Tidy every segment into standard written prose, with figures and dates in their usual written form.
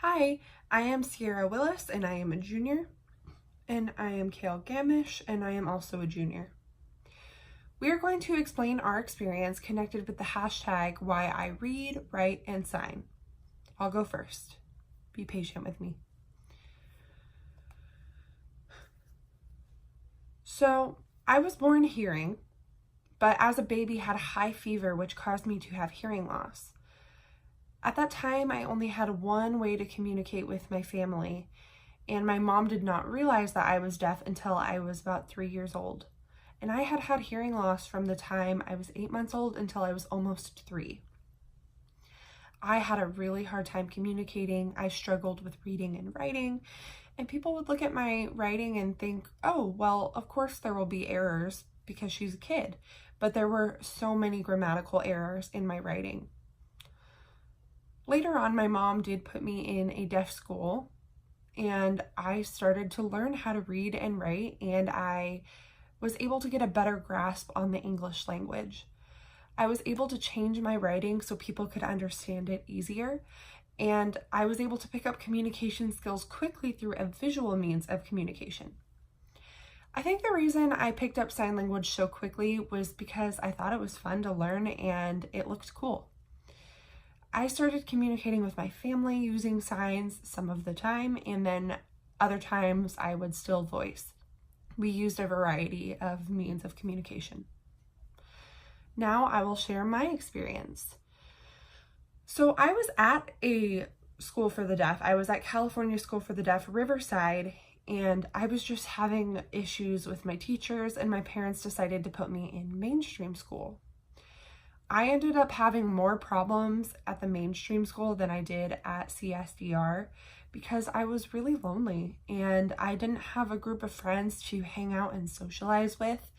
Hi, I am Sierra Willis and I am a junior, and I am Kale Gamish and I am also a junior. We are going to explain our experience connected with the hashtag why I read, write, and sign. I'll go first. Be patient with me. So, I was born hearing, but as a baby had a high fever which caused me to have hearing loss. At that time, I only had one way to communicate with my family, and my mom did not realize that I was deaf until I was about 3 years old. And I had had hearing loss from the time I was 8 months old until I was almost 3. I had a really hard time communicating. I struggled with reading and writing, and people would look at my writing and think, oh, well, of course there will be errors because she's a kid. But there were so many grammatical errors in my writing. Later on, my mom did put me in a deaf school, and I started to learn how to read and write, and I was able to get a better grasp on the English language. I was able to change my writing so people could understand it easier, and I was able to pick up communication skills quickly through a visual means of communication. I think the reason I picked up sign language so quickly was because I thought it was fun to learn and it looked cool. I started communicating with my family using signs some of the time, and then other times I would still voice. We used a variety of means of communication. Now I will share my experience. So I was at a school for the deaf. I was at California School for the Deaf, Riverside, and I was just having issues with my teachers, and my parents decided to put me in mainstream school. I ended up having more problems at the mainstream school than I did at CSDR because I was really lonely and I didn't have a group of friends to hang out and socialize with.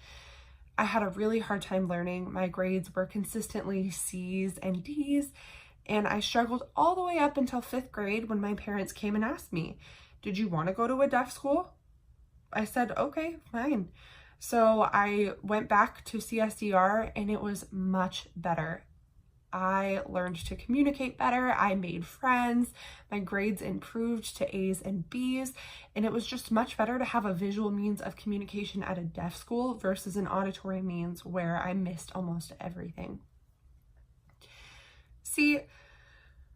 I had a really hard time learning. My grades were consistently C's and D's, and I struggled all the way up until 5th grade when my parents came and asked me, "Did you want to go to a deaf school?" I said, "Okay, fine." So I went back to CSDR and it was much better. I learned to communicate better, I made friends, my grades improved to A's and B's, and it was just much better to have a visual means of communication at a deaf school versus an auditory means where I missed almost everything. See,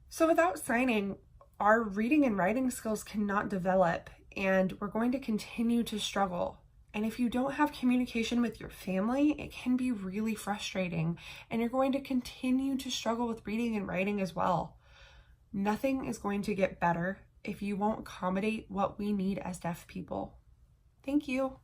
so without signing, our reading and writing skills cannot develop, and we're going to continue to struggle. And if you don't have communication with your family, it can be really frustrating, and you're going to continue to struggle with reading and writing as well. Nothing is going to get better if you won't accommodate what we need as deaf people. Thank you.